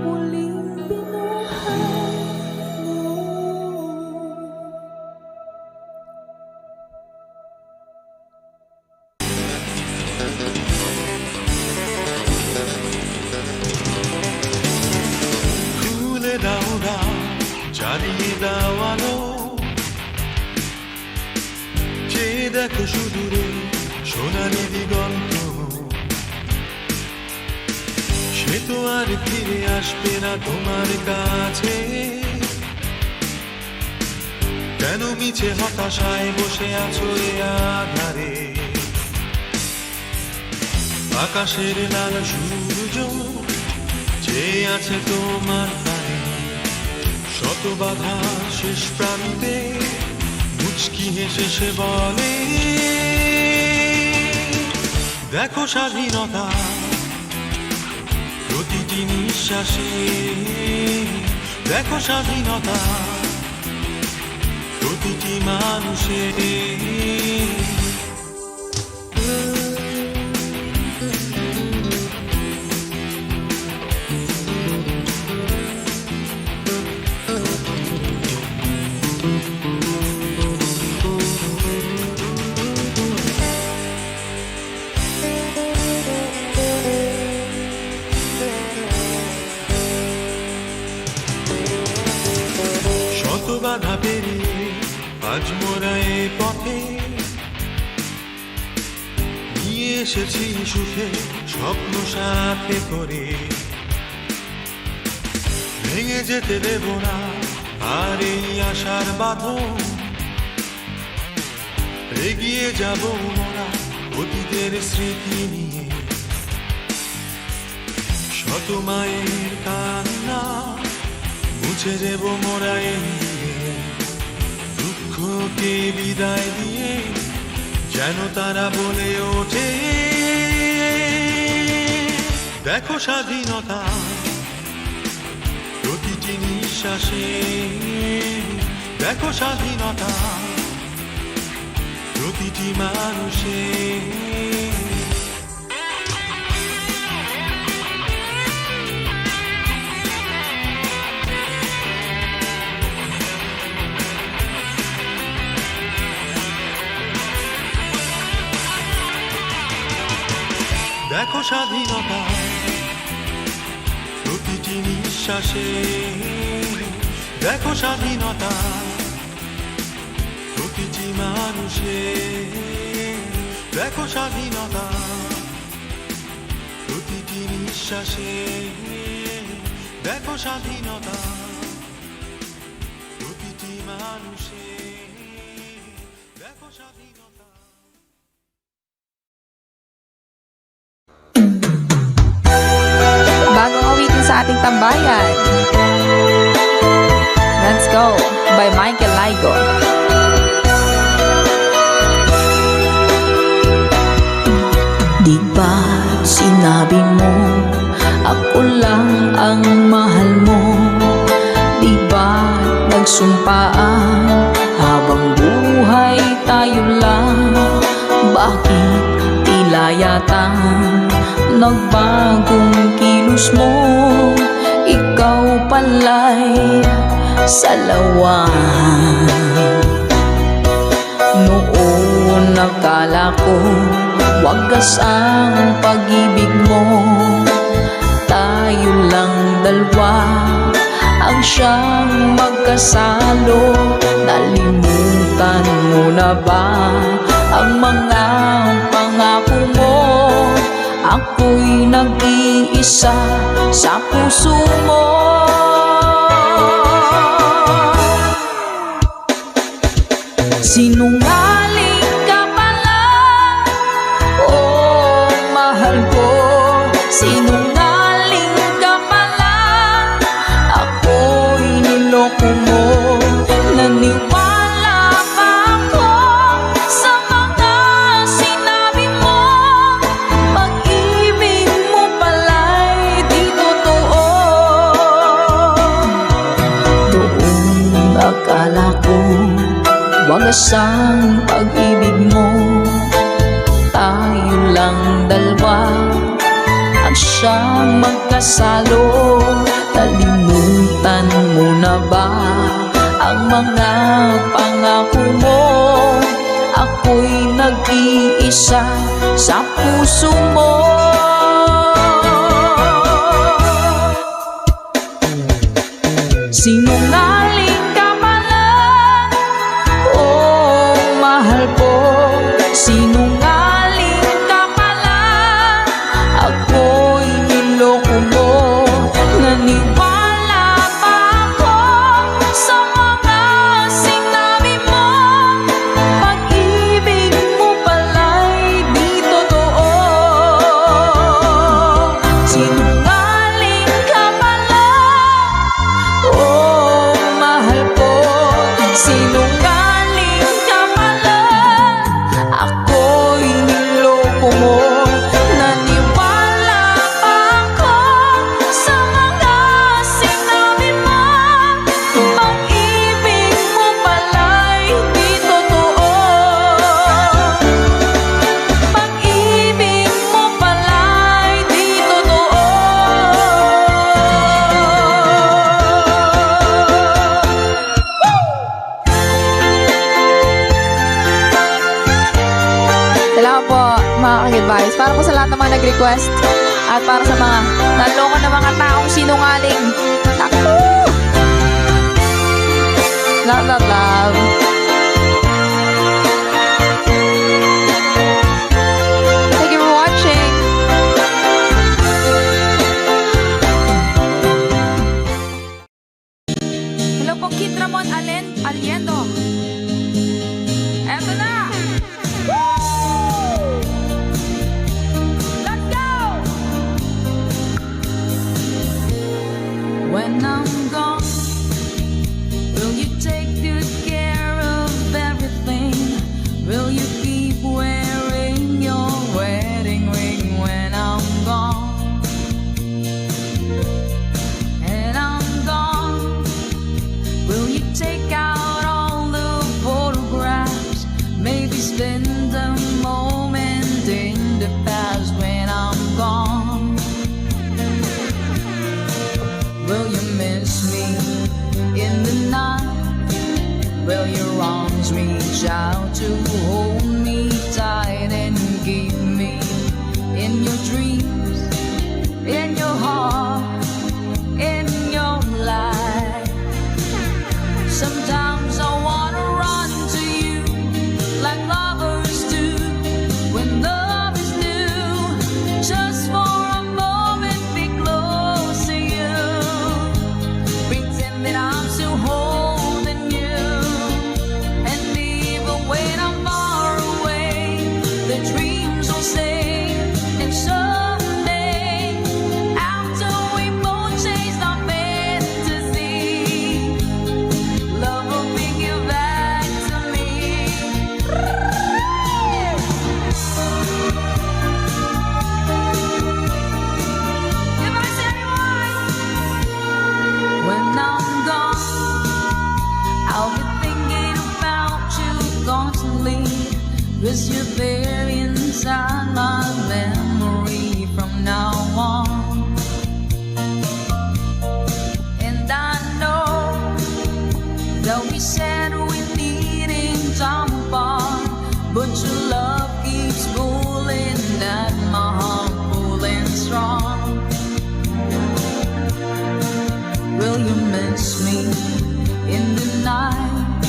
Muling binuhay mo. খুলে দাও না, চালিয়ে দাও আলো, চেয়ে দেখো সুদূরে সোনালি দিগন্ত। সে তো আর ফিরে আসবে না তোমার কাছে, কেন মিছে হতাশায় বসে আছো এ আধারে। আকাশের লাল সূর্য চেয়ে আছে তোমার পানে, শত বাধা শেষ প্রান্তে মুচকি হেসে সে বলে, দেখো স্বাধীনতা প্রতিটি নিঃশ্বাসে, দেখো স্বাধীনতা প্রতিটি মানুষের। বাধা পেরিয়ে আজ মোরা এ পথে নিয়ে এসেছি সুখে স্বপ্ন সাথে করে। ভেঙে যেতে দেব না আর এই আশার বাঁধন, এগিয়ে যাব মোরা অতীতের স্মৃতি নিয়ে। শত মায়ের কান্না মুছে দেব মোরা এগিয়ে, দুঃখকে বিদায় দিয়ে যেন তারা বলে ওঠে দেখো স্বাধীনতা প্রতিটি নিঃশ্বাসে, দেখো স্বাধীনতা প্রতিটি মানুষে। দেখো স্বাধীনতা প্রতিটি নিঃশ্বাসে, দেখো স্বাধীনতা প্রতিটি মানুষে, দেখো স্বাধীনতা প্রতিটি নিঃশ্বাসে, দেখো স্বাধীনতা প্রতিটি মানুষে, দেখো স্বাধীনতা। Bagong awitin sa ating tambayan. Let's Go by Michael Laigo. Di ba sinabi mo ako lang ang mahal mo? Di ba nagsumpaan habang buhay tayo lang? Bakit tila yata nagbagong kilos mo? Ikaw pala'y salawan. Noon nakala ko wagas ang pag-ibig mo, tayo lang dalawa ang siyang magkasalo. Nalimutan mo na ba ang mga pangako mo? Ako'y nag-iisa sa puso mo. Sinungaling ka pala, oh mahal ko. Sinungaling ka pala, ako'y niloko mo. Naniwala pa ako sa mga sinabi mo. Pag-ibig mo pala'y di totoo. Doon akala ko wagas ang pag-ibig mo, tayo lang dalawa ang siyang magkasalo. Nalimutan mo na ba ang mga pangako mo? Ako'y nag-iisa sa puso mo. Sinungaling ka pala, oh mahal ko. Sinungaling ka pala, ako'y niloko mo. Naniwala pa ako sa mga sinabi mo. Pag-ibig mo pala'y di totoo. Sinungaling ka pala, oh mahal ko. Sinungaling ka pala, ako'y niloko mo. Naniwala pa ako sa mga sinabi mo. Pag-ibig mo pala'y di totoo. Pag-ibig mo pala'y di totoo. Salamat po mga ka-advice. Para po sa lahat ng mga nag-request at para sa mga naloko na mga taong sinungaling. Naku! Love, love, love. Thank you for watching. Hello po, Kid Ramon Aliendo. Eto na! Woo! Let's go! When I'm gone, will you take good care of everything? Will you keep wearing your wedding ring when I'm gone? And I'm gone. Will you take out all the photographs? Maybe spend a moment in the past when I'm gone. Will you miss me in the night? Will your arms reach out to hold me tight and keep me in your dreams, in your heart, in your life? Sometimes I wanna run to you like lovers do when love is new. Just for a moment, be close to you. Pretend that I'm still holding you. And even when I'm far away, the dreams will stay. And someday, after we both chased our fantasy, love will bring you back to me. If I say when I'm gone, I'll be thinking about you constantly, 'cause you're there inside my memory from now on. And I know that we said we needing time apart, but your love keeps pulling at my heart, pulling strong. Will you miss me in the night?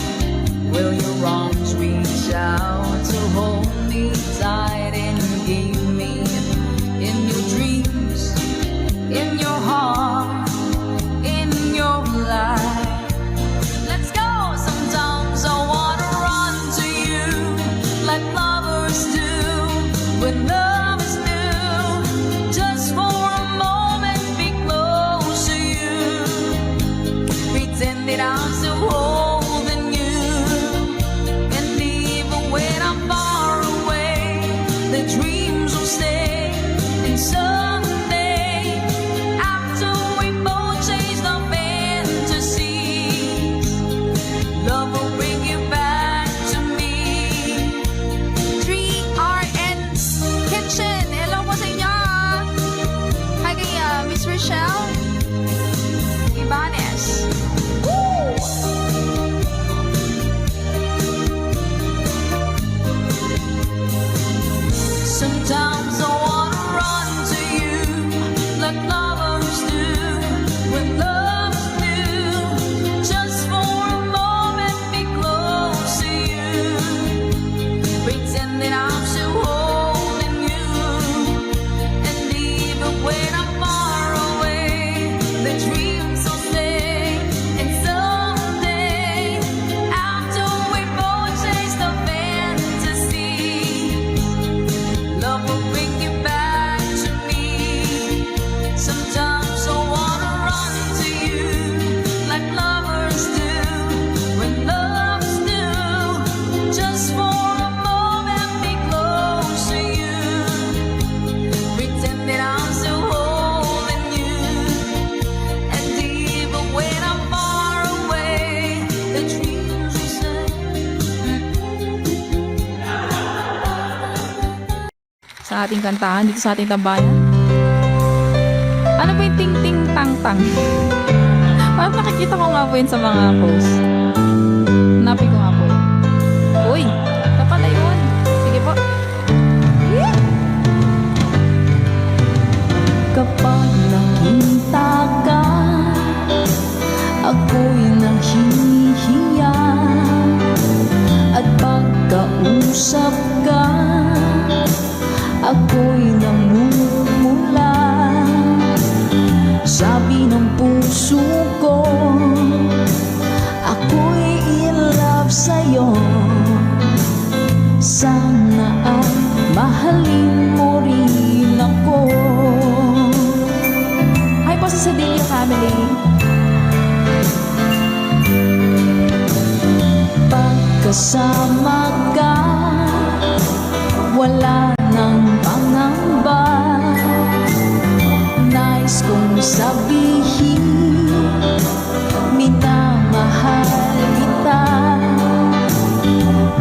Will your arms reach out to hold me tight and keep me in your dreams, in your heart, in your life? Let's go! Sometimes I wanna run to you like lovers do when love is new. Just for a moment, be close to you. Pretend that I'm still holding you. And even when I'm far away, the dreams will stay. And someday, after we both chase our fantasies, love will bring you back to me. 3RN Kitchen. Hello po sa inyo. Hi kay Miss Rochelle Ibanez. Woo! Sometimes I wanna run to you like lovers do when love is new. Just for a moment, be close to you. Pretend that I'm still holding you. And even when I'm far away, the dreams will stay. And someday, after we both chase the fantasy, love will bring you back to me. Sometimes I wanna run to you like lovers do when love is new. Just for a moment, be close to you. Pretend that I'm still holding you. And even when I'm far away, the dreams will stay. Sa ating kantahan dito sa ating tambayan. Ano po yung ting-ting-tang-tang? Parang nakikita ko nga po yun sa mga posts. Hanapin ko nga po yun. Uy! Ito pala yun. Sige po. Kapag nakita ka, ako'y naghihiya. kasama ka, wala nang pangamba. Nais kong sabihin, minamahal kita.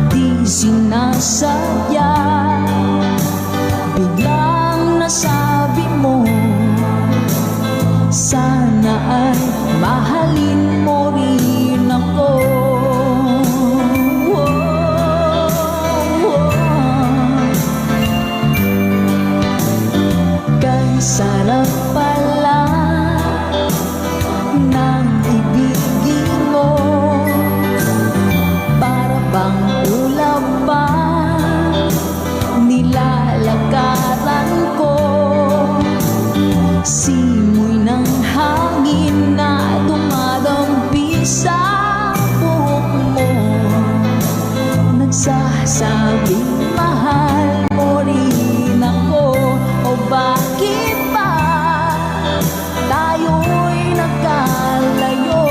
Di sinasadya, biglang nasabi mo, sana ay mahalin mo rin ako. Kay sarap pala ng ibigin mo, para bang ulap pa nilalakaran ko. Simoy ng hangin na dumadampi sa buhok mo, nagsasabing mahal mo rin ako. O bakit ba tayo'y nagkalayo?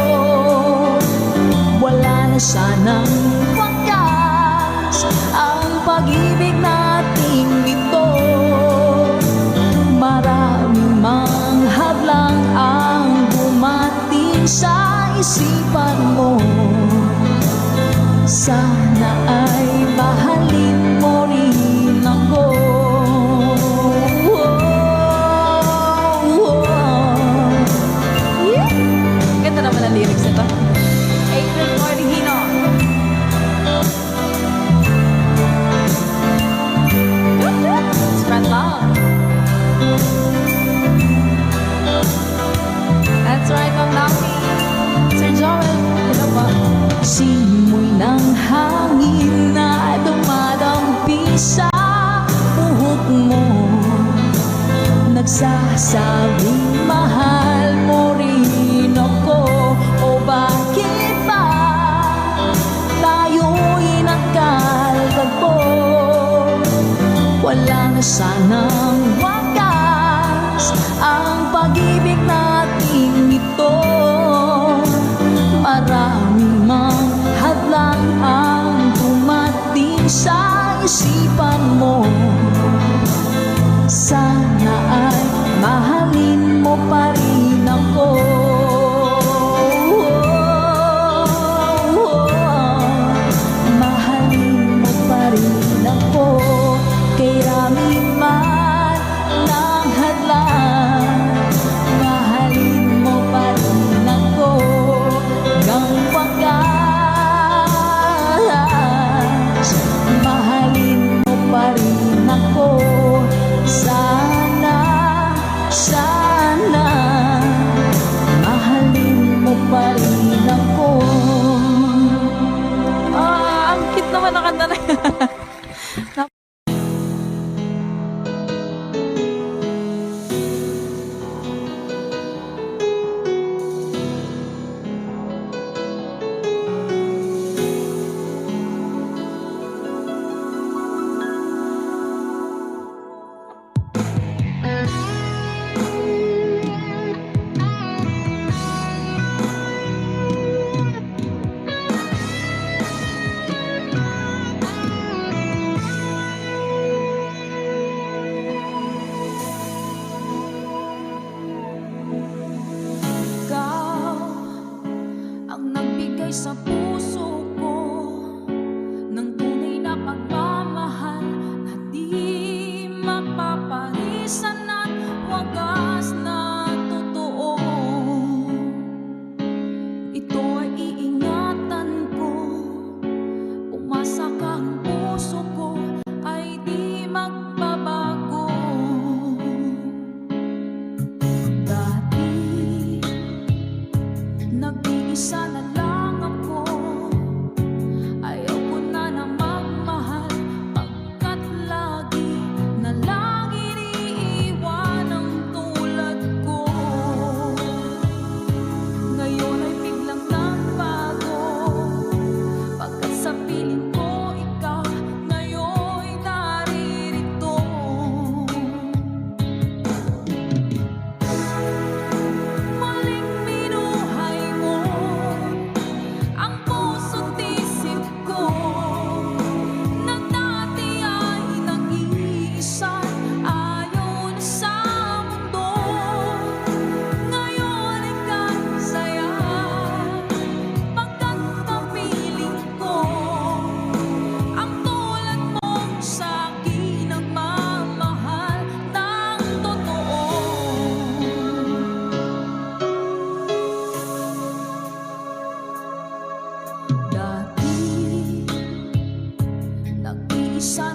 Wala na sanang wakas ang pag-ibig nating ito. Maraming mang hadlang ang dumating sa isipan mo, sana ay mahalin mo rin ako. Yeah. Ganda naman ang lyrics nito. April Cordihino. Spread love. That's right, Ma'am Naki. Sir Joel, hello po. Simoy ng hangin na dumadampi sa buhok mo, nagsasabing mahal mo rin ako. O bakit ba tayo'y nagkalagpo? Wala na sanang wakas ang pag-ibig nating ito. Maraming mang hadlang ang dumating sa isipan mo, sana ay mahalin mo pa rin ako. Mahalin mo pa rin ako. Kaya man ng hadlang, mahalin mo pa rin ako. Hanggang wakas, mahalin mo pa rin isa